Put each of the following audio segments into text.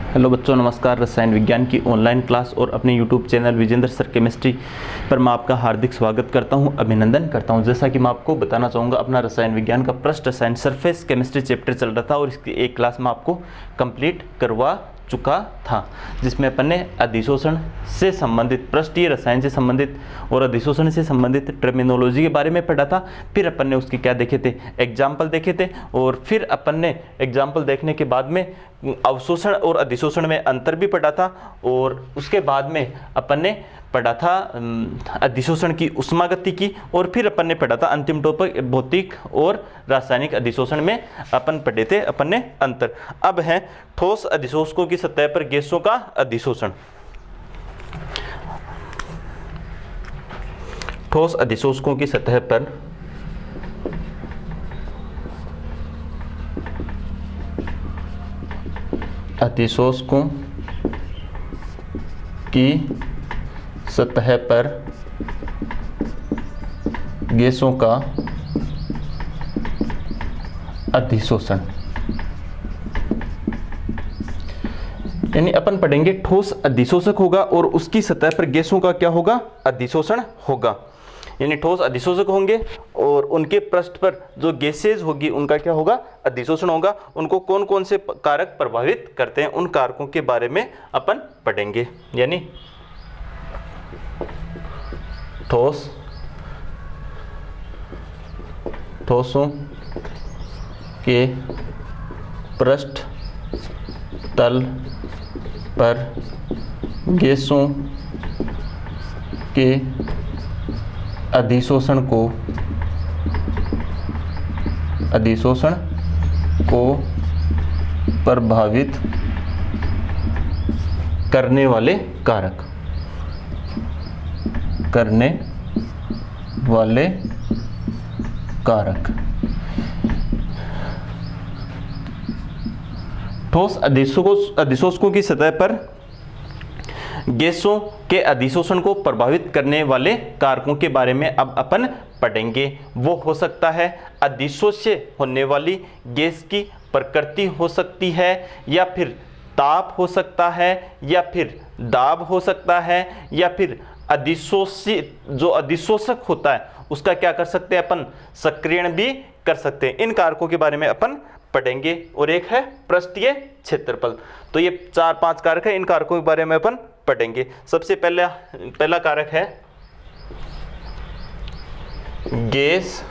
Hello बच्चों, नमस्कार। रसायन विज्ञान की ऑनलाइन क्लास और अपने YouTube channel Vijendra sir chemistry पर मैं आपका हार्दिक स्वागत करता हूं, अभिनंदन करता हूं। जैसा कि मैं आपको बताना चाहूँगा, अपना रसायन विज्ञान का पृष्ठ रसायन सरफेस केमिस्ट्री चैप्टर चल रहा था और इसकी एक क्लास में आपको कंप्लीट करवा चुका था, जिसमें अपन ने अधिशोषण से संबंधित, पृष्ठीय रसायन से संबंधित और अधिशोषण से संबंधित टर्मिनोलॉजी के बारे में पढ़ा था। फिर अपन ने उसके क्या देखे थे, एग्जाम्पल देखे थे, और फिर अपन ने एग्जाम्पल देखने के बाद में अवशोषण और अधिशोषण में अंतर भी पढ़ा था, और उसके बाद में अपन ने पढ़ा था अधिशोषण की उष्मागतिकी, और फिर अपन ने पढ़ा था अंतिम टॉपिक भौतिक और रासायनिक अधिशोषण में अपन पढ़े थे अपन ने अंतर। अब है ठोस अधिशोषकों की सतह पर गैसों का अधिशोषण। ठोस अधिशोषकों की सतह पर अधिशोषकों की सतह पर गैसों का अधिशोषण, यानी अपन पढ़ेंगे ठोस अधिशोषक होगा और उसकी सतह पर गैसों का क्या होगा, अधिशोषण होगा। यानी ठोस अधिशोषक होंगे और उनके पृष्ठ पर जो गैसेज होगी उनका क्या होगा, अधिशोषण होगा। उनको कौन कौन से कारक प्रभावित करते हैं, उन कारकों के बारे में अपन पढ़ेंगे। यानी ठोसों के पृष्ठ तल पर गैसों के अधिशोषण को प्रभावित करने वाले कारक, ठोस अधिशोषकों की सतह पर गैसों के अधिशोषण को प्रभावित करने वाले कारकों के बारे में अब अपन पढ़ेंगे। वो हो सकता है अधिशोष्य होने वाली गैस की प्रकृति हो सकती है, या फिर ताप हो सकता है, या फिर दाब हो सकता है, या फिर जो अधिशोषक होता है उसका क्या कर सकते हैं अपन, सक्रियण भी कर सकते हैं। इन कारकों के बारे में अपन पढ़ेंगे। और एक है पृष्ठीय क्षेत्रफल। तो ये 4-5 कारक है, इन कारकों के बारे में अपन पढ़ेंगे। सबसे पहला कारक है गैस,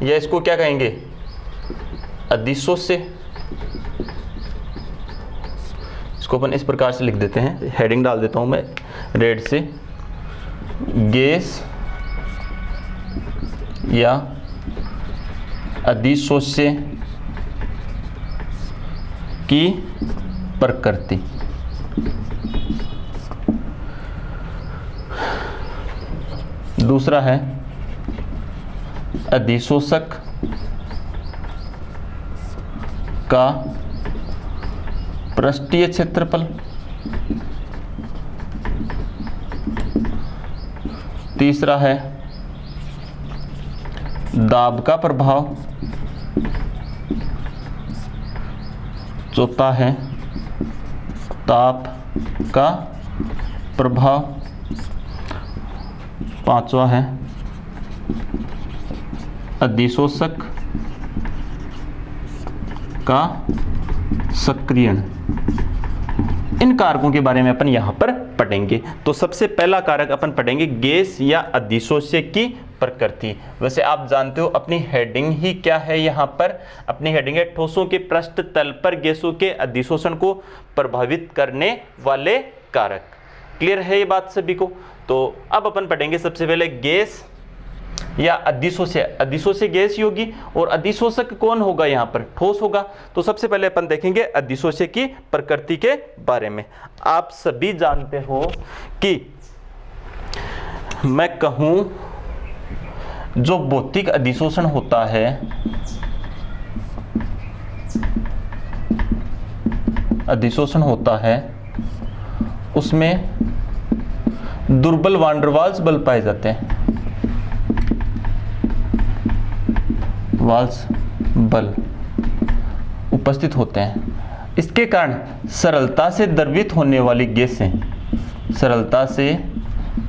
या इसको क्या कहेंगे, अधिशोष्य। इसको अपन इस प्रकार से लिख देते हैं, हेडिंग डाल देता हूं मैं रेड से, गैस या अधिशोष्य की प्रकृति। दूसरा है अधिशोषक का पृष्ठीय क्षेत्रफल। तीसरा है दाब का प्रभाव। चौथा है ताप का प्रभाव। पांचवा है अधिशोषक का सक्रियण। इन कारकों के बारे में अपन यहां पर पढ़ेंगे। तो सबसे पहला कारक अपन पढ़ेंगे गैस या अधिशोष्य की प्रकृति। वैसे आप जानते हो अपनी हेडिंग ही क्या है, यहाँ पर अपनी हेडिंग है ठोसों के पृष्ठ तल पर गैसों के अधिशोषण को प्रभावित करने वाले कारक। क्लियर है ये बात सभी को? तो अब अपन पढ़ेंगे सबसे पहले गैस या अधिशोष्य। अधिशोष्य गैस ही होगी और अधिशोषक कौन होगा, यहाँ पर ठोस होगा। तो सबसे पहले अपन देखेंगे अधिशोष्य की प्रकृति के बारे में। आप सभी जानते हो कि मैं कहूं जो भौतिक अधिशोषण होता है, उसमें दुर्बल वान डेर वाल्स बल पाए जाते हैं। वाल्स बल उपस्थित होते हैं। इसके कारण सरलता से द्रवित होने वाली गैसें, सरलता से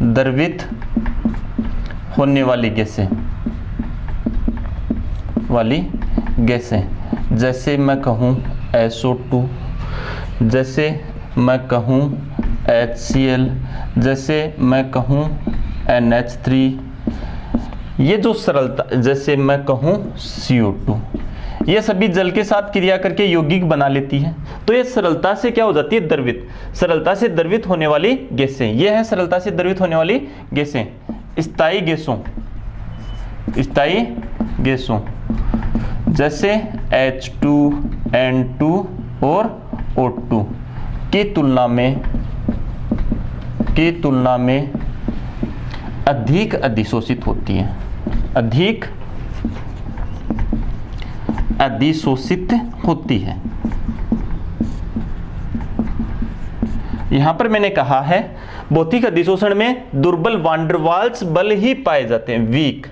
द्रवित होने वाली गैसें जैसे मैं कहूँ SO2, जैसे मैं कहूँ HCl, जैसे मैं कहूँ NH3, ये जो सरलता, जैसे मैं कहूँ CO2, ये सभी जल के साथ क्रिया करके यौगिक बना लेती है। तो ये सरलता से क्या हो जाती है? द्रवित। सरलता से द्रवित होने वाली गैसें, ये है सरलता से द्रवित होने वाली गैसें। स्थायी गैसों जैसे H2N2 और O2 की तुलना में अधिक अधिशोषित होती है, अधिक अधिशोषित होती है। यहां पर मैंने कहा है भौतिक अधिशोषण में दुर्बल वान डेर वाल्स बल ही पाए जाते हैं, वीक,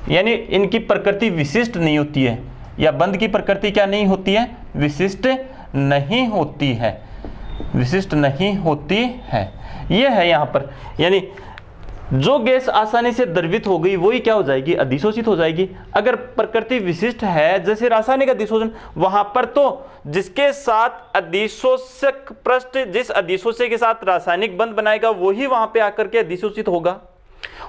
यानी इनकी प्रकृति विशिष्ट नहीं होती है, या बंध की प्रकृति क्या नहीं होती है? विशिष्ट नहीं होती है, विशिष्ट नहीं होती है। यह है यहां पर, यानी जो गैस आसानी से द्रवित हो गई वही क्या हो जाएगी? अधिशोषित हो जाएगी। अगर प्रकृति विशिष्ट है, जैसे रासायनिक अधिशोषण, वहां पर तो जिसके साथ अधिशोषक पृष्ठ, जिस अधिशोषक के साथ रासायनिक बंध बनाएगा वही वहां पे आकर के अधिशोषित होगा,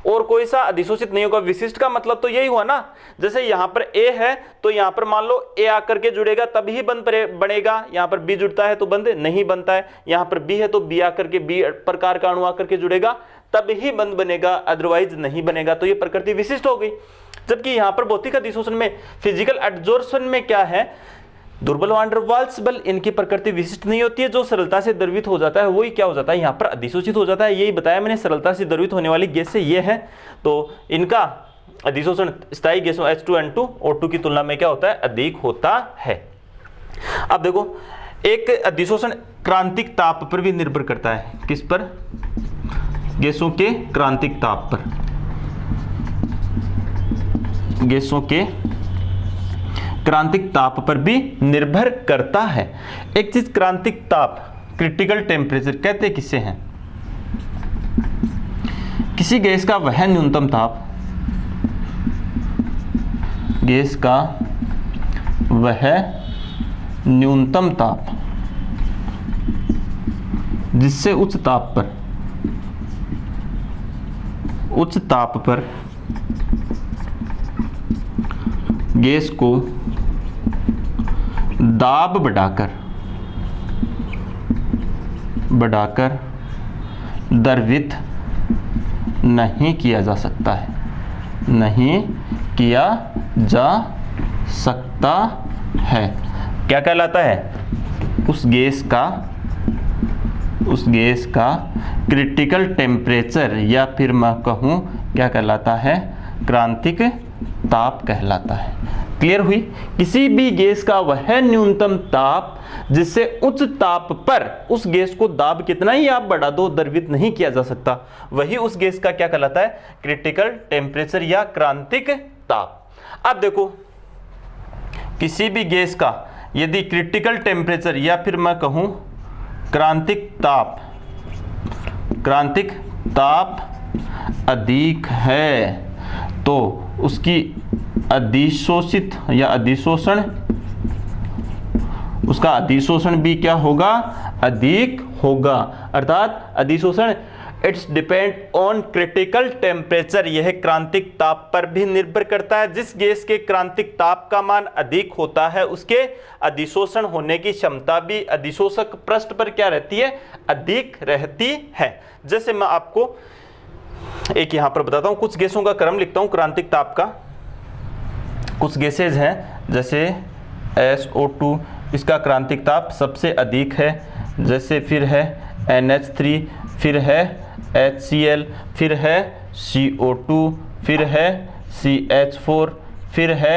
और कोई सा अधिशोषित नहीं होगा। विशिष्ट का मतलब तो यही हुआ ना, जैसे यहां पर A है तो यहां पर मान लो A आकर के जुड़ेगा तभी बंध बनेगा, यहां पर B जुड़ता है तो बंध नहीं बनता है, यहां पर B है तो B आकर के B प्रकार का अणु आकर के जुड़ेगा तब ही बंध बनेगा, अदरवाइज नहीं बनेगा। तो ये प्रकृति विशिष्ट हो गई। जबकि यहां पर भौतिक अधिशोषण में, फिजिकल एडजॉर्प्शन में क्या है? दुर्बल वान डेर वाल्स बल, इनकी प्रकृति विशिष्ट नहीं होती है। जो सरलता से द्रवित हो जाता है वही क्या हो जाता है? यहाँ पर अधिशोषित हो जाता है। यही बताया मैंने, सरलता से द्रवित होने वाली गैस से ये है। तो इनका अधिशोषण स्थायी गैसों H2N2 O2 की तुलना में क्या होता है? अधिक होता है। अब देखो, एक अधिशोषण क्रांतिक ताप पर भी निर्भर करता है। किस पर? गैसों के क्रांतिक ताप पर, गैसों के क्रांतिक ताप पर भी निर्भर करता है। एक चीज क्रांतिक ताप, क्रिटिकल टेम्परेचर कहते किसे हैं? किसी गैस का वह न्यूनतम ताप, गैस का वह न्यूनतम ताप जिससे उच्च ताप पर गैस को दाब बढ़ाकर द्रवित नहीं किया जा सकता है, नहीं किया जा सकता है। क्या कहलाता है? उस गैस का क्रिटिकल टेम्परेचर, या फिर मैं कहूँ क्या कहलाता है? क्रांतिक ताप कहलाता है। क्लियर हुई? किसी भी गैस का वह न्यूनतम ताप जिससे उच्च ताप पर उस गैस को दाब कितना ही आप बढ़ा दो, द्रवित नहीं किया जा सकता, वही उस गैस का क्या कहलाता है? क्रिटिकल टेम्परेचर या क्रांतिक ताप। अब देखो, किसी भी गैस का यदि क्रिटिकल टेम्परेचर या फिर मैं कहूं क्रांतिक ताप अधिक है तो उसकी अधिशोषित या अधिशोषण, उसका अधिशोषण भी क्या होगा? अधिक होगा। अर्थात अधिशोषण it's depend on critical temperature, यह क्रांतिक ताप पर भी निर्भर करता है। जिस गैस के क्रांतिक ताप का मान अधिक होता है उसके अधिशोषण होने की क्षमता भी अधिशोषक पृष्ठ पर क्या रहती है? अधिक रहती है। जैसे मैं आपको एक यहां पर बताता हूं, कुछ गैसों का क्रम लिखता हूं क्रांतिक ताप का। कुछ गैसेज हैं जैसे SO2, इसका क्रांतिक ताप सबसे अधिक है। जैसे फिर है NH3, फिर है HCl, फिर है CO2, फिर है CH4, फिर है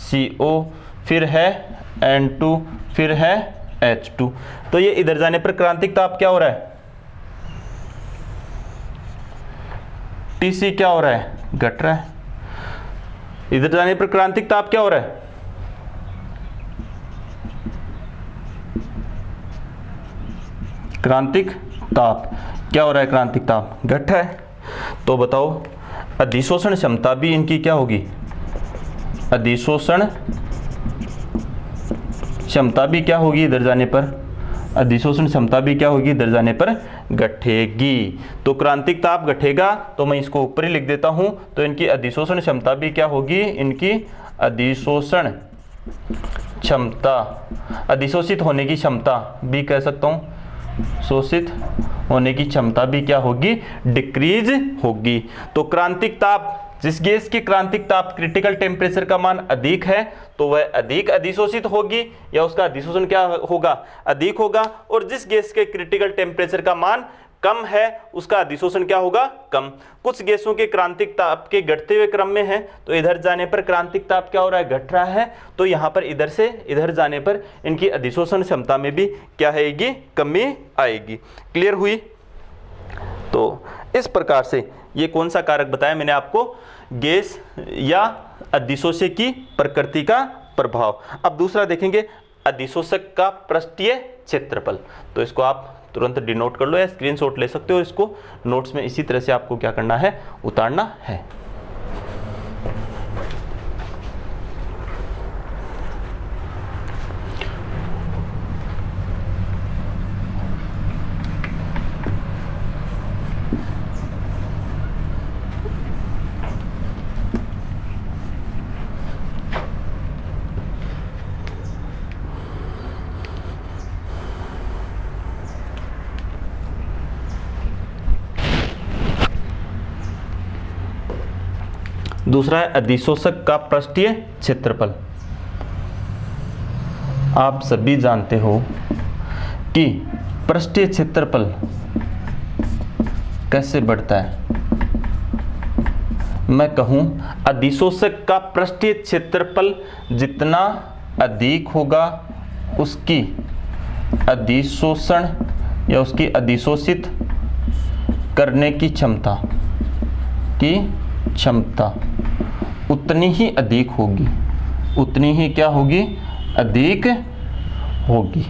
CO, फिर है N2, फिर है H2। तो ये इधर जाने पर क्रांतिक ताप क्या हो रहा है? TC क्या हो रहा है? घट रहा है। इधर जाने पर क्रांतिक ताप क्या हो रहा है? क्रांतिक ताप क्या हो रहा है, क्रांतिक ताप घट है। तो बताओ अधिशोषण क्षमता भी इनकी क्या होगी, अधिशोषण क्षमता भी क्या होगी इधर जाने पर, अधिशोषण क्षमता भी क्या होगी इधर जाने पर घटेगी। तो क्रांतिक ताप घटेगा तो मैं इसको ऊपर ही लिख देता हूं। तो इनकी अधिशोषण क्षमता भी क्या होगी, इनकी अधिशोषण क्षमता, अधिशोषित होने की क्षमता भी कह सकता हूं, शोषित होने की क्षमता भी क्या होगी, डिक्रीज होगी। तो क्रांतिक ताप, जिस गैस की क्रांतिक ताप क्रिटिकल टेम्परेचर का मान अधिक है तो वह अधिक अधिशोषित होगी या उसका अधिशोषण क्या होगा, अधिक होगा। और जिस गैस के क्रिटिकल टेम्परेचर का मान कम है उसका अधिशोषण क्या होगा, कम। कुछ गैसों के क्रांतिक ताप के घटते हुए क्रम में है तो इधर जाने पर क्रांतिक ताप क्या हो रहा है, घट रहा है। तो यहाँ पर इधर से इधर जाने पर इनकी अधिशोषण क्षमता में भी क्या आएगी, कमी आएगी। क्लियर हुई। तो इस प्रकार से ये कौन सा कारक बताया मैंने आपको, गैस या अधिशोषक की प्रकृति का प्रभाव। अब दूसरा देखेंगे अधिशोषक का पृष्ठीय क्षेत्रफल। तो इसको आप तुरंत डिनोट कर लो या स्क्रीनशॉट ले सकते हो, इसको नोट्स में इसी तरह से आपको क्या करना है, उतारना है। दूसरा है अधिशोषक का पृष्ठीय क्षेत्रफल। आप सभी जानते हो कि पृष्ठीय क्षेत्रफल कैसे बढ़ता है। मैं कहूं अधिशोषक का पृष्ठीय क्षेत्रफल जितना अधिक होगा उसकी अधिशोषण या उसकी अधिशोषित करने की क्षमता उतनी ही अधिक होगी, उतनी ही क्या होगी, अधिक होगी।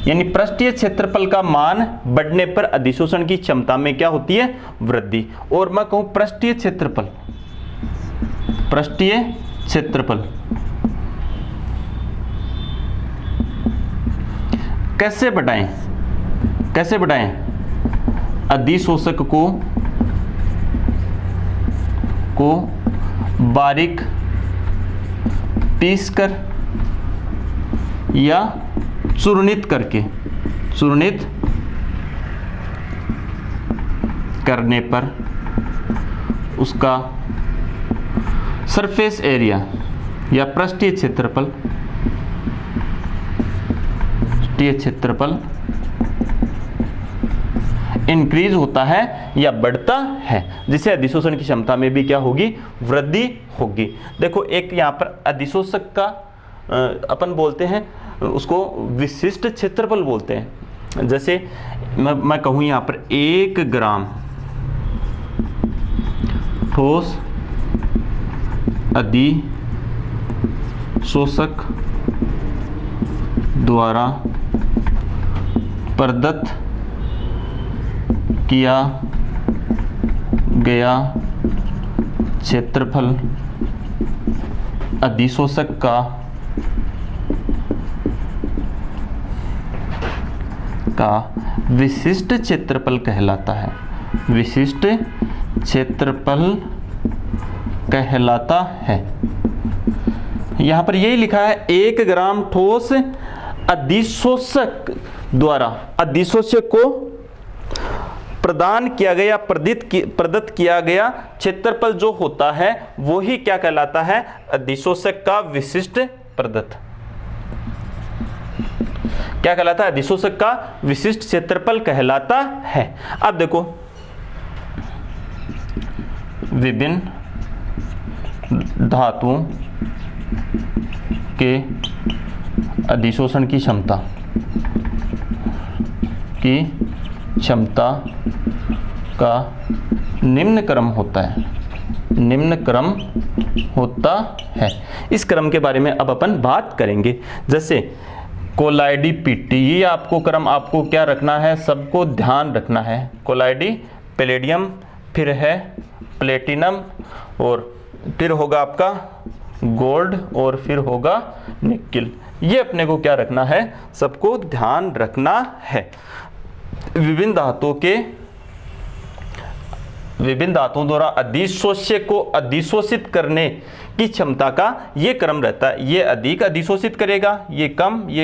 यानी पृष्ठीय क्षेत्रफल का मान बढ़ने पर अधिशोषण की क्षमता में क्या होती है, वृद्धि। और मैं कहूं पृष्ठीय क्षेत्रफल कैसे बढ़ाएं, अधिशोषक को बारीक पीस कर या चूर्णित करने पर उसका सरफेस एरिया या पृष्ठीय क्षेत्रफल इंक्रीज होता है या बढ़ता है, जिससे अधिशोषण की क्षमता में भी क्या होगी, वृद्धि होगी। देखो एक यहाँ पर अधिशोषक का अपन बोलते हैं उसको विशिष्ट क्षेत्रफल बोलते हैं। जैसे मैं कहूँ यहाँ पर 1 ग्राम ठोस अधिशोषक द्वारा प्रदत्त किया गया क्षेत्रफल अधिशोषक का विशिष्ट क्षेत्रफल कहलाता है, विशिष्ट क्षेत्रफल कहलाता है। यहां पर यही लिखा है 1 ग्राम ठोस अधिशोषक द्वारा अधिशोषक को प्रदान किया गया प्रदत्त किया गया क्षेत्रफल जो होता है वो ही क्या कहलाता है, अधिशोषक का विशिष्ट प्रदत्त। क्या कहलाता है, अधिशोषक का विशिष्ट क्षेत्रफल कहलाता है। अब देखो विभिन्न धातुओं के अधिशोषण की क्षमता का निम्न क्रम होता है। इस क्रम के बारे में अब अपन बात करेंगे। जैसे कोलाइडी-Pt, ये आपको क्रम आपको क्या रखना है, सबको ध्यान रखना है। कोलाइडी पैलेडियम, फिर है प्लेटिनम, और फिर होगा आपका गोल्ड, और फिर होगा निकिल। ये अपने को क्या रखना है, सबको ध्यान रखना है। विभिन्न धातुओं द्वारा अधिशोष्य को अधिशोषित करने की क्षमता का ये क्रम रहता है। ये अधिक अधिशोषित करेगा, ये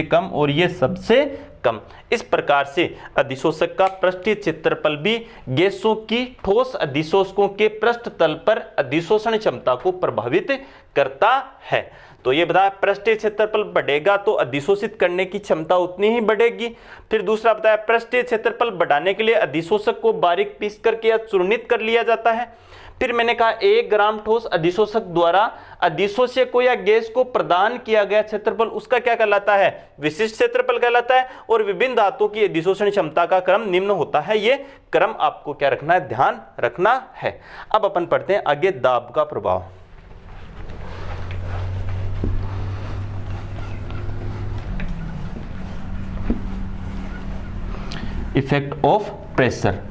कम और ये सबसे कम। इस प्रकार से अधिशोषक का पृष्ठीय क्षेत्रफल भी गैसों की ठोस अधिशोषकों के पृष्ठ तल पर अधिशोषण क्षमता को प्रभावित करता है। तो ये बताया पृष्ठीय क्षेत्रफल बढ़ेगा तो अधिशोषित करने की क्षमता उतनी ही बढ़ेगी। फिर दूसरा बताया पृष्ठीय क्षेत्रफल बढ़ाने के लिए अधिशोषक को बारीक पीस करके या चूर्णित कर लिया जाता है। फिर मैंने कहा 1 ग्राम ठोस अधिशोषक द्वारा अधिशोष्य को या गैस को प्रदान किया गया क्षेत्रफल उसका क्या कहलाता है, विशिष्ट क्षेत्रफल कहलाता है। और विभिन्न धातुओं की अधिशोषण क्षमता का क्रम निम्न होता है। ये क्रम आपको क्या रखना है, ध्यान रखना है। अब अपन पढ़ते हैं आगे दाब का प्रभाव। Effect of pressure.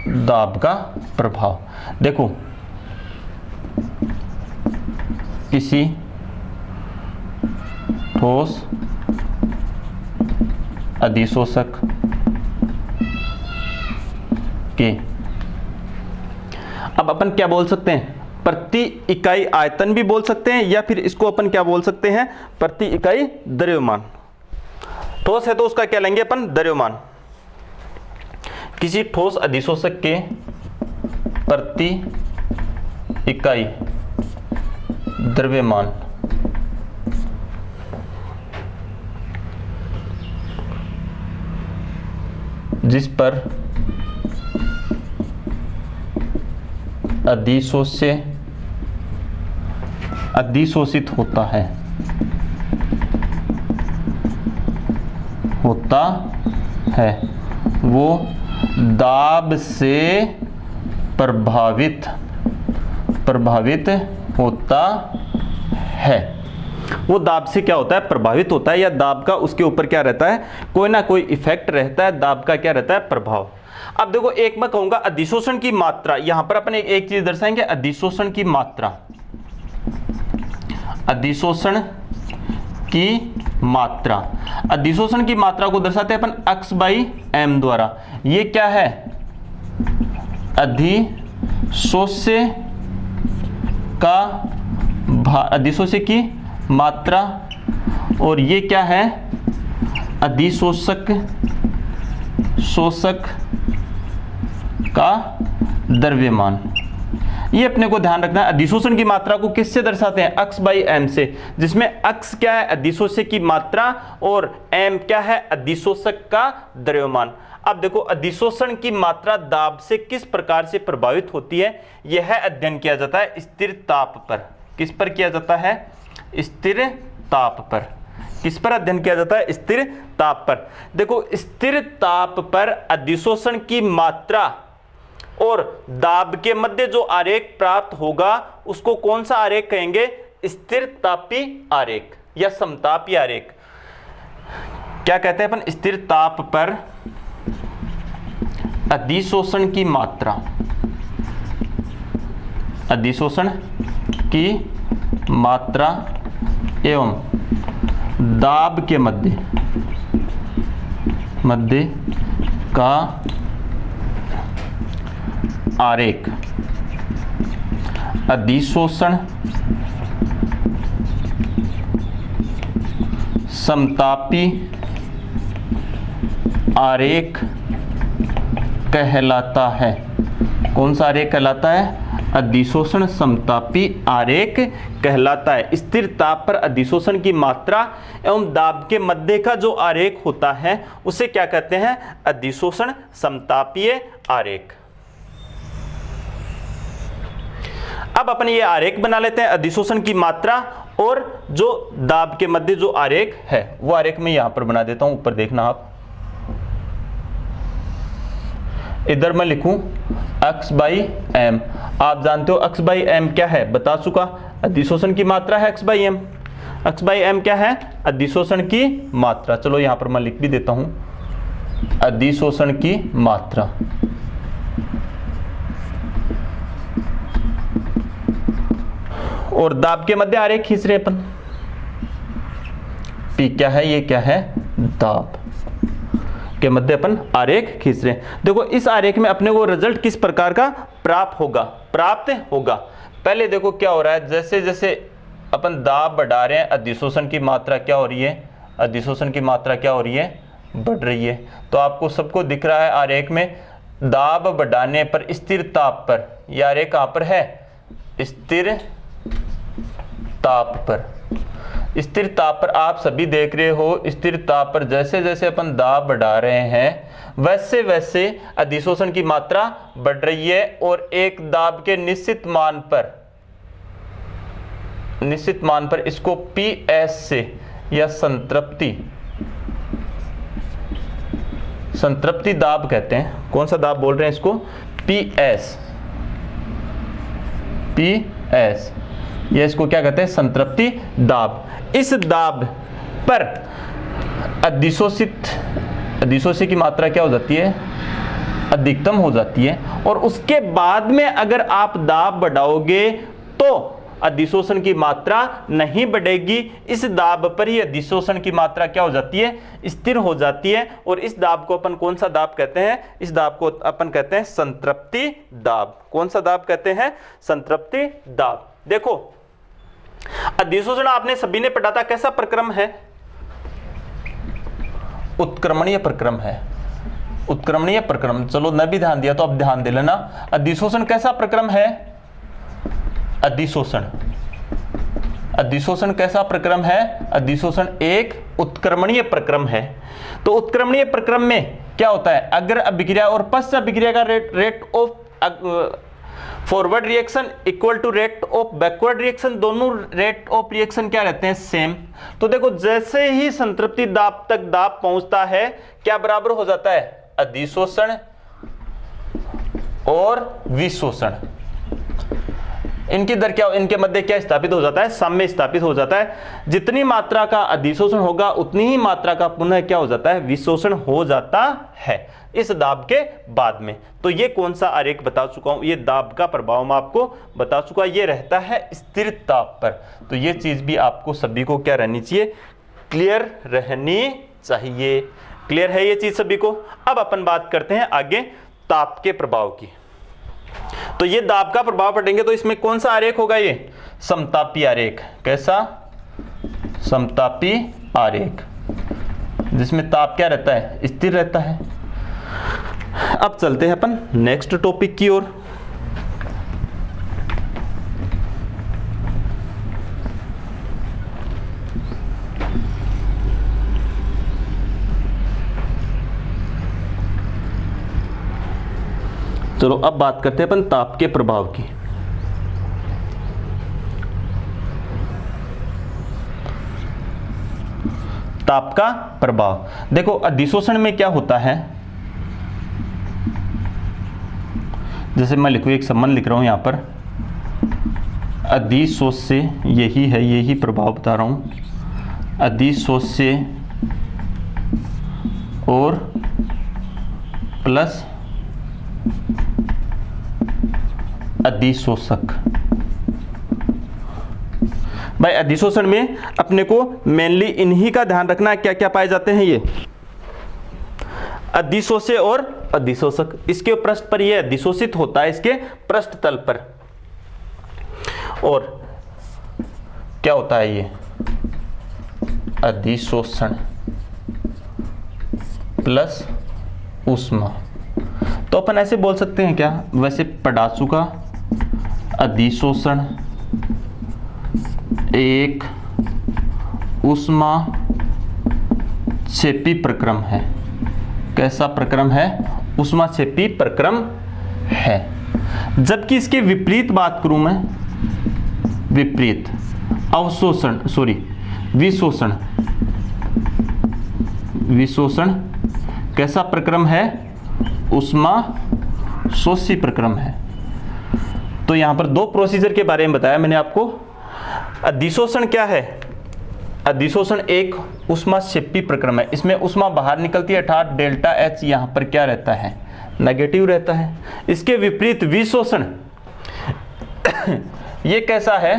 दाब का प्रभाव। देखो किसी ठोस अधिशोषक के, अब अपन क्या बोल सकते हैं, प्रति इकाई आयतन भी बोल सकते हैं, या फिर इसको अपन क्या बोल सकते हैं, प्रति इकाई द्रव्यमान। ठोस है तो उसका क्या लेंगे अपन, द्रव्यमान। किसी ठोस अधिशोषक के प्रति इकाई द्रव्यमान जिस पर अधिशोषित होता है वो दाब से प्रभावित होता है। वो दाब से क्या होता है, प्रभावित होता है, या दाब का उसके ऊपर क्या रहता है, कोई ना कोई इफेक्ट रहता है। दाब का क्या रहता है, प्रभाव। अब देखो एक मैं कहूंगा अधिशोषण की मात्रा, यहां पर अपन एक चीज दर्शाएंगे, अधिशोषण की मात्रा। अधिशोषण की मात्रा, अधिशोषण की मात्रा को दर्शाते हैं अपन x/m द्वारा। ये क्या है, अधिशोष्य का अधिशोष्य की मात्रा, और ये क्या है, अधिशोषक का द्रव्यमान। ये अपने को ध्यान रखना है। अधिशोषण की मात्रा को किससे दर्शाते हैं, x/m से, जिसमें x क्या है, अधिशोष्य की मात्रा, और m क्या है, अधिशोषक का द्रव्यमान। अब देखो अधिशोषण की मात्रा दाब से किस प्रकार से प्रभावित होती है, यह अध्ययन किया जाता है स्थिर ताप पर। किस पर किया जाता है, स्थिर ताप पर। किस पर अध्ययन किया जाता है, स्थिर ताप पर। देखो स्थिर ताप पर अधिशोषण की मात्रा और दाब के मध्य जो आरेख प्राप्त होगा उसको कौन सा आरेख कहेंगे, स्थिर तापी आरेख या समतापी आरेख। क्या कहते हैं अपन, स्थिर ताप पर अधिशोषण की मात्रा, अधिशोषण की मात्रा एवं दाब के मध्य का आरेख अधिशोषण समतापी आरेख कहलाता है। कौन सा आरेख कहलाता है, अधिशोषण समतापी आरेख कहलाता है। स्थिर ताप पर अधिशोषण की मात्रा एवं दाब के मध्य का जो आरेख होता है उसे क्या कहते हैं, अधिशोषण समतापीय आरेख। अब अपन ये आरेख बना लेते हैं, अधिशोषण की मात्रा और जो दाब के मध्य जो आरेख है वो आरेख मैं यहां पर बना देता हूं, ऊपर देखना आप। इधर मैं लिखूं x बाई एम। आप जानते हो x बाई एम क्या है, बता चुका, अधिशोषण की मात्रा है x by M. x by M क्या है, अधिशोषण की मात्रा। चलो यहां पर मैं लिख भी देता हूं, अधिशोषण की मात्रा। और दाब के मध्य आरेख खींच रहे अपन, P क्या है, ये क्या है, दाब के मध्य अपन आरेख खींच रहे हैं। देखो इस आरेख में अपने को रिजल्ट किस प्रकार का प्राप्त होगा। पहले देखो क्या हो रहा है, जैसे जैसे अपन दाब बढ़ा रहे हैं, अधिशोषण की मात्रा क्या हो रही है, अधिशोषण की मात्रा क्या हो रही है, बढ़ रही है। तो आपको सबको दिख रहा है आरेख में, दाब बढ़ाने पर स्थिर ताप पर, यह आरेख कहां पर है, स्थिर ताप पर। स्थिर ताप पर आप सभी देख रहे हो, स्थिर ताप पर जैसे जैसे अपन दाब बढ़ा रहे हैं वैसे वैसे अधिशोषण की मात्रा बढ़ रही है। और एक दाब के निश्चित मान पर इसको PS से या संतृप्ति दाब कहते हैं। कौन सा दाब बोल रहे हैं इसको, PS। या इसको क्या कहते हैं, संतृप्ति दाब। इस दाब पर अधिशोषित की मात्रा क्या हो जाती है, अधिकतम हो जाती है। और उसके बाद में अगर आप दाब बढ़ाओगे तो अधिशोषण की मात्रा नहीं बढ़ेगी। इस दाब पर ही अधिशोषण की मात्रा क्या हो जाती है, स्थिर हो जाती है। और इस दाब को अपन कौन सा दाब कहते हैं, इस दाब को अपन कहते हैं संतृप्ति दाब। कौन सा दाब कहते हैं, संतृप्ति दाब। देखो अधिशोषण आपने सभी ने पढ़ा था, कैसा प्रक्रम है, उत्क्रमणीय प्रक्रम है, उत्क्रमणीय प्रक्रम। चलो न भी ध्यान दिया तो अब ध्यान दे लेना। अधिशोषण कैसा प्रक्रम है, अधिशोषण कैसा प्रक्रम है, अधिशोषण एक उत्क्रमणीय प्रक्रम है। तो उत्क्रमणीय प्रक्रम में क्या होता है, अग्र अभिक्रिया और पश्च अभिक्रिया का rate of forward reaction equal to rate of backward reaction, दोनों रेट ऑफ रिएक्शन क्या रहते हैं, सेम। तो देखो जैसे ही संतृप्ति दाब तक दाब पहुंचता है, क्या बराबर हो जाता है, अधिशोषण और विशोषण। इनकी दर क्या, इनके मध्य क्या स्थापित हो जाता है, साम्य स्थापित हो जाता है। जितनी मात्रा का अधिशोषण होगा उतनी ही मात्रा का पुनः क्या हो जाता है, विशोषण हो जाता है इस दाब के बाद में। तो ये कौन सा आरेख बता चुका हूं, ये दाब का प्रभाव मैं आपको बता चुका, ये रहता है स्थिर ताप पर। तो ये चीज भी आपको सभी को क्या रहनी चाहिए, क्लियर रहनी चाहिए। क्लियर है ये चीज सभी को। अब अपन बात करते हैं आगे ताप के प्रभाव की। तो ये दाब का प्रभाव पढ़ेंगे तो इसमें कौन सा आरेख होगा, ये समतापी आरेख। कैसा, समतापी आरेख, जिसमें ताप क्या रहता है, स्थिर रहता है। अब चलते हैं अपन नेक्स्ट टॉपिक की ओर। चलो अब बात करते हैं अपन ताप के प्रभाव की। ताप का प्रभाव देखो, अधिशोषण में क्या होता है, जैसे मैं लिखूं, एक संबंध लिख रहा हूं यहां पर, अधिशोष से, यही है, यही प्रभाव बता रहा हूं, अधिशोष से और प्लस अधिशोषक। भाई अधिशोषण में अपने को मेनली इन्हीं का ध्यान रखना है, क्या क्या पाए जाते हैं, ये अधिशोष्य और अधिशोषक। इसके पृष्ठ पर यह अधिशोषित होता है, इसके पृष्ठ तल पर। और क्या होता है ये, अधिशोषण प्लस ऊष्मा। तो अपन ऐसे बोल सकते हैं क्या, वैसे पढ़ा चुका, अधिशोषण एक ऊष्मा क्षेपी प्रक्रम है। कैसा प्रक्रम है, ऊष्मा क्षेपी प्रक्रम है। जबकि इसके विपरीत बात करूं मैं, विपरीत अवशोषण, सॉरी विशोषण, विशोषण कैसा प्रक्रम है, ऊष्मा शोषी प्रक्रम है। तो यहां पर दो प्रोसीजर के बारे में बताया मैंने आपको। अधिशोषण क्या है? अधिशोषण एक ऊष्माक्षेपी प्रक्रम है, इसमें ऊष्मा बाहर निकलती है, अर्थात डेल्टा एच यहां पर क्या रहता है? नेगेटिव रहता है। इसके विपरीत विशोषण ये कैसा है?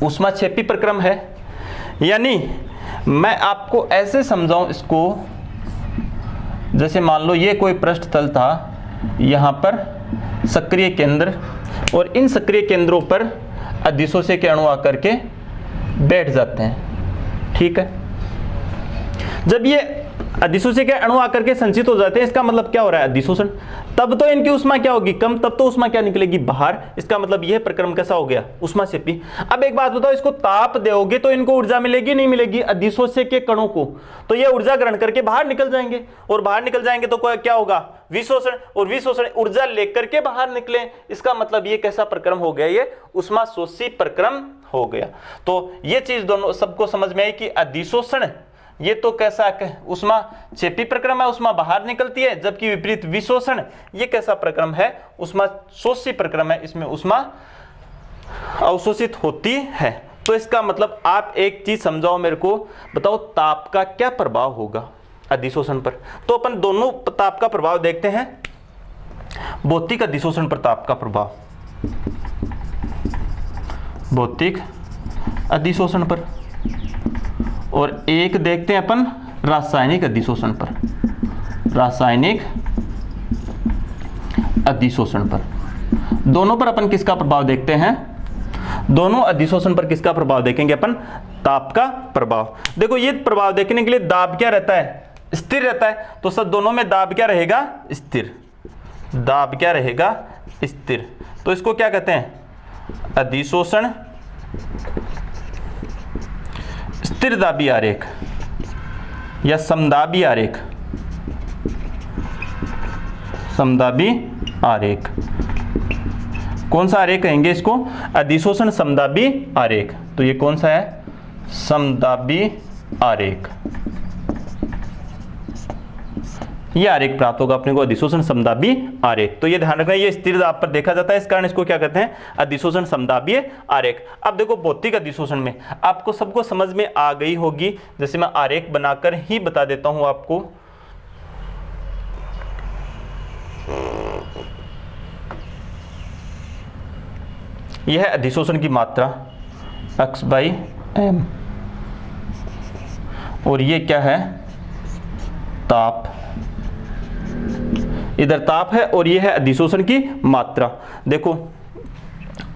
ऊष्माक्षेपी प्रक्रम है। यानी मैं आपको ऐसे समझाऊं इसको, जैसे मान लो ये कोई पृष्ठ तल था, यहां पर सक्रिय केंद्र, और इन सक्रिय केंद्रों पर अधिशोष्य के अणु आकर के बैठ जाते हैं। ठीक है, जब ये अधिशोष्य के अणु आकर के संचित हो जाते हैं, इसका मतलब क्या हो रहा है? अधिशोषण। तब तो इनकी ऊष्मा क्या होगी? कम। तब तो ऊष्मा क्या निकलेगी? बाहर। इसका मतलब यह प्रक्रम कैसा हो गया? ऊष्माक्षेपी। अब एक बात बताओ, इसको ताप दोगे तो इनको ऊर्जा मिलेगी नहीं मिलेगी? अधिशोष्य के कणों को। तो ये ऊर्जा ग्रहण करके बाहर निकल जाएंगे, और बाहर निकल जाएंगे तो क्या होगा? विशोषण। और विशोषण ऊर्जा लेकर के बाहर निकले, इसका मतलब ये कैसा प्रक्रम हो गया? ये ऊष्माशोषी प्रक्रम हो गया। तो ये चीज दोनों सबको समझ में आई कि अधिशोषण ये तो कैसा ऊष्माक्षेपी प्रक्रम है, ऊष्मा बाहर निकलती है, जबकि विपरीत विशोषण ये कैसा प्रक्रम है? ऊष्माशोषी प्रक्रम है, इसमें ऊष्मा अवशोषित होती है। तो इसका मतलब आप एक चीज समझाओ मेरे को, बताओ ताप का क्या प्रभाव होगा अधिशोषण पर? तो अपन दोनों ताप का प्रभाव देखते हैं। भौतिक अधिशोषण पर ताप का प्रभाव, भौतिक अधिशोषण पर, और एक देखते हैं अपन रासायनिक अधिशोषण पर, रासायनिक अधिशोषण पर। दोनों पर अपन किसका प्रभाव देखते हैं? दोनों अधिशोषण पर किसका प्रभाव देखेंगे अपन? ताप का प्रभाव। देखो ये प्रभाव देखने के लिए दाब क्या रहता है? स्थिर रहता है। तो सब दोनों में दाब क्या रहेगा? स्थिर। दाब क्या रहेगा? स्थिर। तो इसको क्या कहते हैं? अधिशोषण स्थिर दाबी आरेख या समदाबी आरेख, समदाबी आरेख। कौन सा आरेख कहेंगे इसको? अधिशोषण समदाबी आरेख। तो ये कौन सा है? समदाबी आरेख। ये आरेख प्राप्त होगा अपने को, अधिशोषण समदाबी आरेख। तो ये ध्यान रखना, ये स्थिर दाब पर देखा जाता है, इस कारण इसको क्या कहते हैं? अधिशोषण समदाबी आरेख। अब देखो भौतिक अधिशोषण में आपको सबको समझ में आ गई होगी, जैसे मैं आरेख बनाकर ही बता देता हूं आपको। यह है अधिशोषण की मात्रा x/m, और ये क्या है? ताप। इधर ताप है और ये है अधिशोषण की मात्रा। देखो,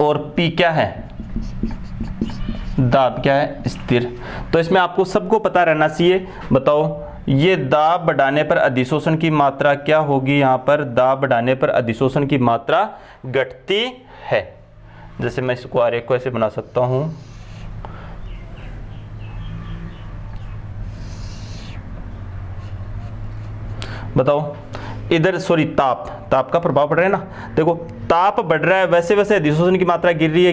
और P क्या है? दाब क्या है? स्थिर। तो इसमें आपको सबको पता रहना चाहिए। बताओ, ये दाब बढ़ाने पर अधिशोषण की मात्रा क्या होगी? यहां पर दाब बढ़ाने पर अधिशोषण की मात्रा घटती है। जैसे मैं इसको आरेख को ऐसे बना सकता हूं। बताओ, इधर ताप का प्रभाव पड़ रहा है ना। देखो ताप बढ़ रहा है, वैसे वैसे अधिशोषण की मात्रा गिर रही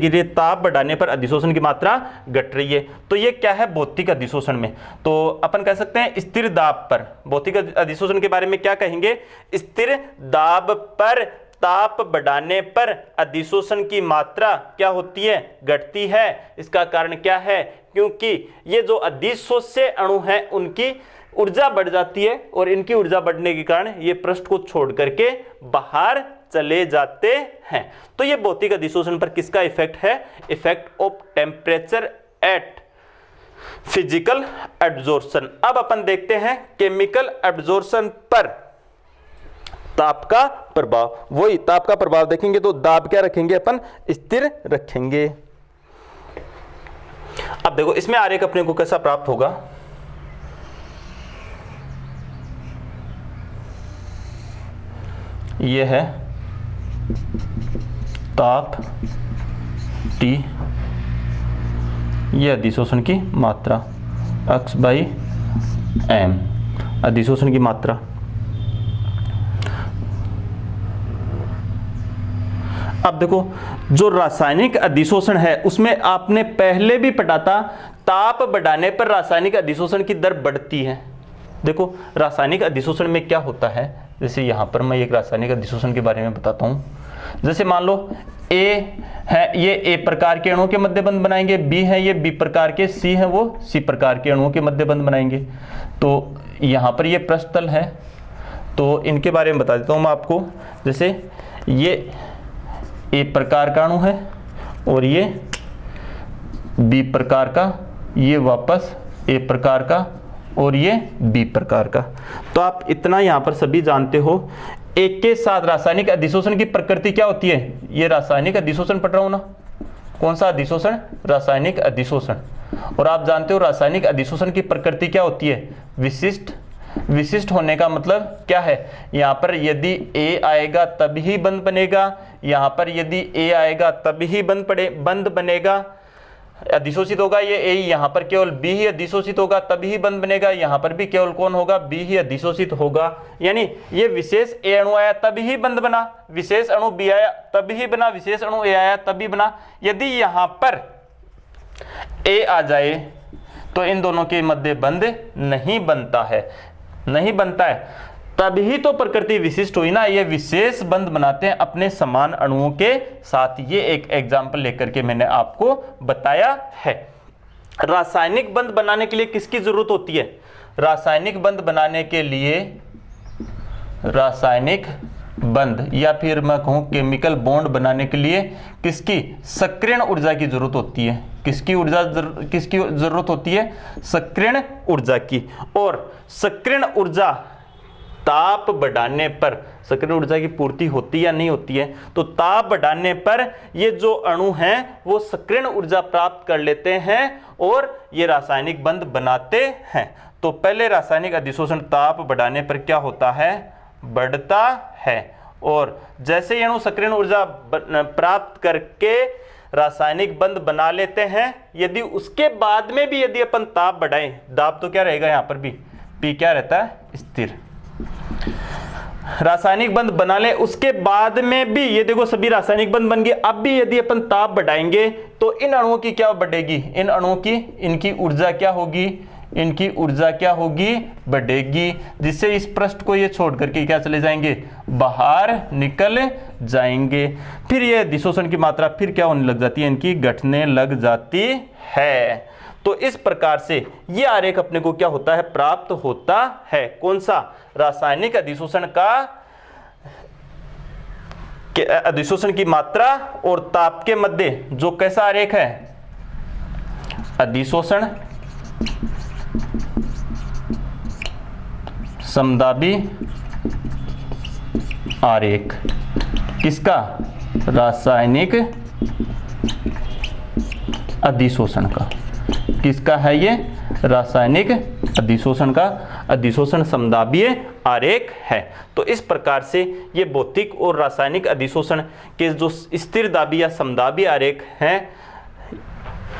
है। ताप बढ़ाने पर अधिशोषण की मात्रा घट रही है। तो ये क्या है? भौतिक अधिशोषण में। तो अपन कह सकते हैं स्थिर दाब पर, भौतिक अधिशोषण के बारे में क्या कहेंगे? स्थिर दाब पर ताप बढ़ाने पर अधिशोषण की मात्रा क्या होती है? घटती है। इसका कारण क्या है? क्योंकि ये जो अधिशोष्य अणु हैं उनकी ऊर्जा बढ़ जाती है, और इनकी ऊर्जा बढ़ने के कारण ये पृष्ठ को छोड़ करके बाहर चले जाते हैं। तो ये भौतिक अधिशोषण पर किसका इफेक्ट है? Effect of temperature at physical absorption. अब अपन देखते हैं केमिकल एब्जॉर्प्शन पर ताप का प्रभाव। वही ताप का प्रभाव देखेंगे तो दाब क्या रखेंगे अपन? स्थिर रखेंगे। अब देखो इसमें आरेख अपने को कैसा प्राप्त होगा? यह है ताप T, यह अधिशोषण की मात्रा x/m, अधिशोषण की मात्रा। अब देखो जो रासायनिक अधिशोषण है उसमें आपने पहले भी पढ़ा था, ताप बढ़ाने पर रासायनिक अधिशोषण की दर बढ़ती है। देखो रासायनिक अधिशोषण में क्या होता है, जैसे यहाँ पर मैं एक रासायनिक अधिशोषण के बारे में बताता हूँ। जैसे मान लो ए है, ये ए प्रकार के अणुओं के मध्य बंध बनाएंगे, बी है ये बी प्रकार के, सी है वो सी प्रकार के अणुओं के मध्य बंध बनाएंगे। तो यहाँ पर ये पृष्ठतल है, तो इनके बारे में बता देता हूँ मैं आपको। जैसे ये ए प्रकार का अणु है और ये बी प्रकार का, ये वापस ए प्रकार का और ये बी प्रकार का। तो आप इतना यहाँ पर सभी जानते हो। एक के साथ रासायनिक अधिशोषण की प्रकृति क्या होती है? ये रासायनिक अधिशोषण पढ़ रहा हूं ना, कौन सा अधिशोषण? रासायनिक अधिशोषण। और आप जानते हो रासायनिक अधिशोषण की प्रकृति क्या होती है? विशिष्ट। विशिष्ट होने का मतलब क्या है? यहाँ पर यदि ए आएगा तब ही बंध बनेगा, यहाँ पर यदि ए आएगा तब ही बंध बनेगा, अधिशोषित होगा ये ए, यहाँ पर केवल बी ही अधिशोषित होगा तभी बंध बनेगा, यहाँ पर भी केवल कौन होगा? बी ही अधिशोषित होगा। यानी ये विशेष ए अणु आया तभी ही बंध बना, विशेष अणु बी आया तभी ही बना, विशेष अणु ए आया तभी बना। यदि यहाँ पर ए आ जाए तो इन दोनों के मध्य बंध नहीं बनता है, नहीं बनता है। तभी तो प्रकृति विशिष्ट हुई ना, ये विशेष बंध बनाते हैं अपने समान अणुओं के साथ। ये एक एग्जाम्पल लेकर के मैंने आपको बताया है। रासायनिक बंध बनाने के लिए किसकी जरूरत होती है? रासायनिक बंध बनाने के लिए, रासायनिक बंध या फिर मैं कहूं केमिकल बॉन्ड बनाने के लिए किसकी? सक्रियण ऊर्जा की जरूरत होती है। किसकी जरूरत होती है? सक्रियण ऊर्जा की। और सक्रियण ऊर्जा ताप बढ़ाने पर, सक्रियण ऊर्जा की पूर्ति होती या नहीं होती है? तो ताप बढ़ाने पर ये जो अणु हैं वो सक्रियण ऊर्जा प्राप्त कर लेते हैं और ये रासायनिक बंध बनाते हैं। तो पहले रासायनिक अधिशोषण ताप बढ़ाने पर क्या होता है? बढ़ता है। और जैसे ये अणु सक्रियण ऊर्जा प्राप्त करके रासायनिक बंध बना लेते हैं, यदि उसके बाद में भी यदि अपन ताप बढ़ाएं, दाब तो क्या रहेगा यहाँ पर भी? पी क्या रहता है? स्थिर। रासायनिक बंध बना ले, उसके बाद में भी ये देखो सभी रासायनिक बंध बन गए। अब भी यदि अपन ताप बढ़ाएंगे तो इन अणुओं की क्या बढ़ेगी? इन अणुओं की, इनकी ऊर्जा क्या होगी? इनकी ऊर्जा क्या होगी? बढ़ेगी, जिससे इस पृष्ठ को ये छोड़ करके क्या चले जाएंगे? बाहर निकल जाएंगे। फिर ये अधिशोषण की मात्रा फिर क्या होने लग जाती है? इनकी घटने लग जाती है। तो इस प्रकार से ये आरेख अपने को क्या होता है? प्राप्त होता है। कौन सा? रासायनिक अधिशोषण का, अधिशोषण की मात्रा और ताप के मध्य जो कैसा आरेख है? अधिशोषण समदाबी आरेख। किसका? रासायनिक अधिशोषण का। किसका है ये? रासायनिक अधिशोषण का अधिशोषण समदाबीय आरेख है। तो इस प्रकार से ये भौतिक और रासायनिक अधिशोषण के जो स्थिर दाबी या समदाबी आरेख हैं,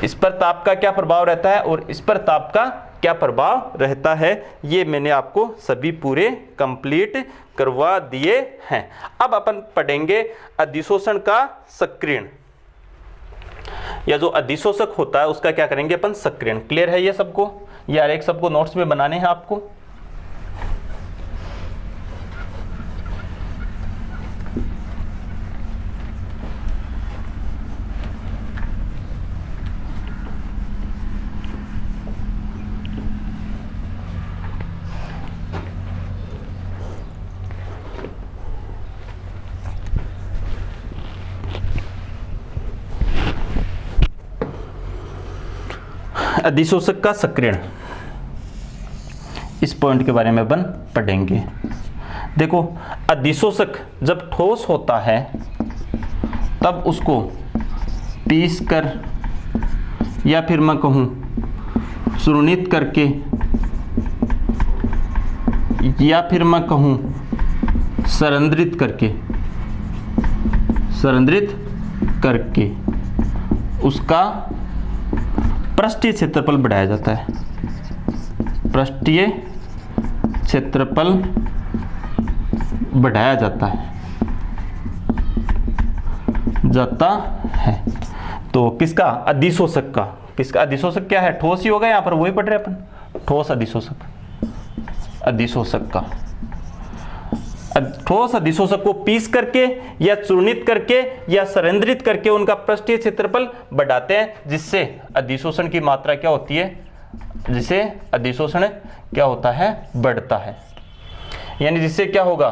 इस पर ताप का क्या प्रभाव रहता है और इस पर ताप का क्या प्रभाव रहता है, ये मैंने आपको सभी पूरे कंप्लीट करवा दिए हैं। अब अपन पढ़ेंगे अधिशोषण का सक्रियण, या जो अधिशोषक होता है उसका क्या करेंगे अपन? सक्रियण। क्लियर है ये सबको? ये आरेख सबको नोट्स में बनाने हैं आपको। अधिशोषक का सक्रियण, इस पॉइंट के बारे में अपन पढ़ेंगे। देखो, अधिशोषक जब ठोस होता है तब उसको पीस कर या फिर मैं कहूँ चूर्णित करके या फिर मैं कहूँ संरंध्रित करके उसका पृष्ठीय क्षेत्रफल बढ़ाया जाता है। पृष्ठीय क्षेत्रफल बढ़ाया जाता है। तो किसका? अधिशोषक का। किसका? अधिशोषक क्या है? ठोस ही होगा, यहाँ पर वही पढ़ रहे अपन, ठोस अधिशोषक। अधिशोषक का ठोस अधिशोषक को पीस करके या चूर्णित करके या संरेंद्रित करके उनका पृष्ठीय क्षेत्रफल बढ़ाते हैं, जिससे अधिशोषण की मात्रा क्या होती है, जिससे अधिशोषण क्या होता है, बढ़ता है। यानी जिससे क्या होगा,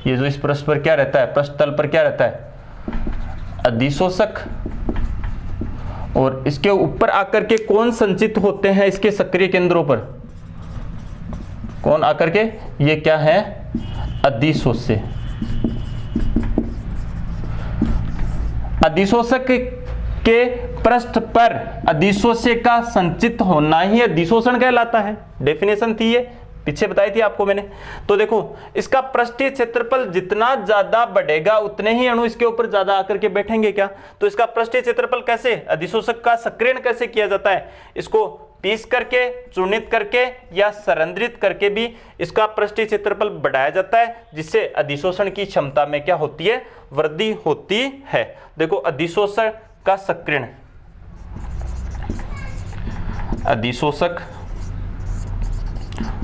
ये जो इस पृष्ठ पर क्या रहता है, पृष्ठ तल पर क्या रहता है, अधिशोषक, और इसके ऊपर आकर के कौन संचित होते हैं इसके सक्रिय केंद्रों पर, कौन आकर के, ये क्या है, अधिशोष्य। अधिशोषक के पृष्ठ पर अधिशोष्य का संचित होना ही अधिशोषण कहलाता है। डेफिनेशन थी ये, पीछे बताई थी आपको मैंने। तो देखो, इसका पृष्ठीय क्षेत्रफल जितना ज्यादा बढ़ेगा उतने ही अणु इसके ऊपर ज्यादा आकर के बैठेंगे क्या। तो इसका पृष्ठीय क्षेत्रफल कैसे, अधिशोषक का सक्रियण कैसे किया जाता है, इसको पीस करके, चूर्णित करके या संरंध्रित करके भी इसका पृष्ठीय क्षेत्रफल बढ़ाया जाता है, जिससे अधिशोषण की क्षमता में क्या होती है, वृद्धि होती है। देखो, अधिशोषण का सक्रियण, अधिशोषक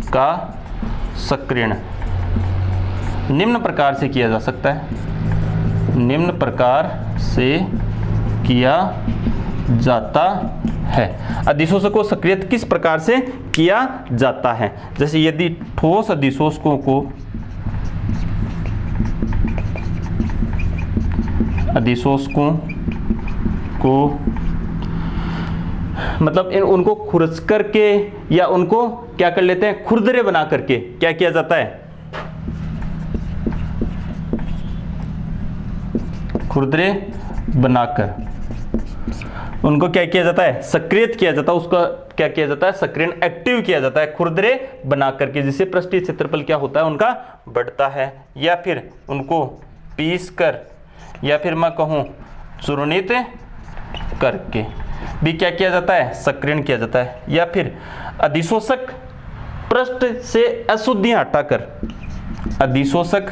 का सक्रियण निम्न प्रकार से किया जा सकता है, निम्न प्रकार से किया जाता है। अधिशोषक को सक्रियत किस प्रकार से किया जाता है, जैसे यदि ठोस अधिशोषकों को मतलब उनको खुरच करके या उनको क्या कर लेते हैं, खुरदरे बना करके क्या किया जाता है, खुरदरे बनाकर उनको क्या किया जाता है, सक्रियत किया जाता है, उसका क्या किया जाता है, सक्रियण, एक्टिव किया जाता है, खुरदरे बना करके, जिससे पृष्ठीय क्षेत्रफल क्या होता है, उनका बढ़ता है। या फिर उनको पीस कर, या फिर मैं कहूँ चूर्णित करके भी क्या किया जाता है, सक्रियण किया जाता है। या फिर अधिशोषक पृष्ठ से अशुद्धियां हटाकर, अधिशोषक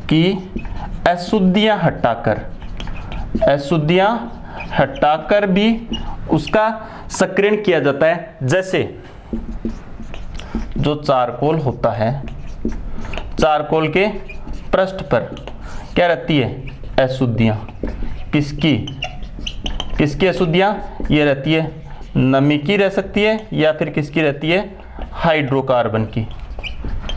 की अशुद्धियां हटाकर भी उसका सक्रियण किया जाता है। जैसे जो चारकोल होता है, चारकोल के पृष्ठ पर क्या रहती है, अशुद्धियां, किसकी अशुद्धियां, ये रहती है नमी की रह सकती है, या फिर किसकी रहती है, हाइड्रोकार्बन की।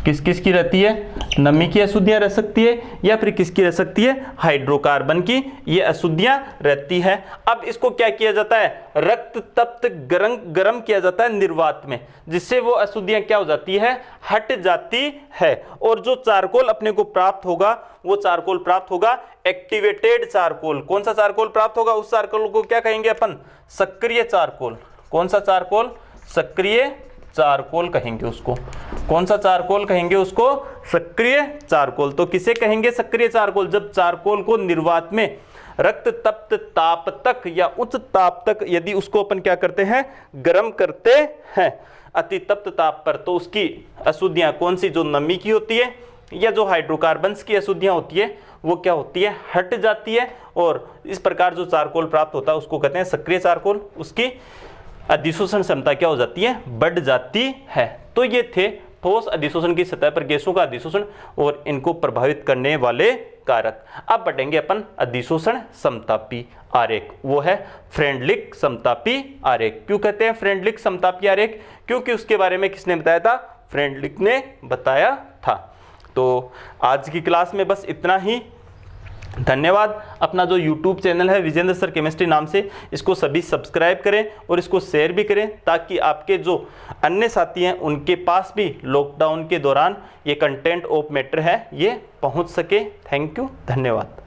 किसकी रहती है, नमी की अशुद्धियां रह सकती है, या फिर किसकी रह सकती है, हाइड्रोकार्बन की ये अशुद्धियां रहती है। अब इसको क्या किया जाता है, रक्त तप्त गरम किया जाता है निर्वात में, जिससे वो अशुद्धियां क्या हो जाती है, हट जाती है। और जो चारकोल अपने को प्राप्त होगा, वो चारकोल प्राप्त होगा एक्टिवेटेड चारकोल। कौन सा चारकोल प्राप्त होगा, उस चारकोल को क्या कहेंगे अपन, सक्रिय चारकोल। कौन सा चारकोल, सक्रिय चारकोल कहेंगे उसको। कौन सा चारकोल कहेंगे उसको, सक्रिय चारकोल। तो किसे कहेंगे सक्रिय चारकोल, जब चारकोल को निर्वात में रक्त तप्त ताप तक या उच्च ताप तक यदि उसको अपन क्या करते हैं, गर्म करते हैं अति तप्त ताप पर, तो उसकी अशुद्धियां कौन सी, जो नमी की होती है या जो हाइड्रोकार्बन्स की अशुद्धियां होती है, वो क्या होती है, हट जाती है। और इस प्रकार जो चारकोल प्राप्त होता है उसको कहते हैं सक्रिय चारकोल। उसकी अधिशोषण क्षमता क्या हो जाती है, बढ़ जाती है। तो ये थे ठोस अधिशोषण की सतह पर गैसों का अधिशोषण और इनको प्रभावित करने वाले कारक। अब बढ़ेंगे अपन अधिशोषण समतापी आरेख, वो है फ्रेंडलिक समतापी आरेख। क्यों कहते हैं फ्रेंडलिक समतापी आरेख, क्योंकि उसके बारे में किसने बताया था, फ्रेंडलिक ने बताया था। तो आज की क्लास में बस इतना ही। धन्यवाद। अपना जो YouTube चैनल है विजेंद्र सर केमिस्ट्री नाम से, इसको सभी सब्सक्राइब करें और इसको शेयर भी करें, ताकि आपके जो अन्य साथी हैं उनके पास भी लॉकडाउन के दौरान ये कंटेंट ऑफ मैटर है ये पहुंच सके। थैंक यू, धन्यवाद।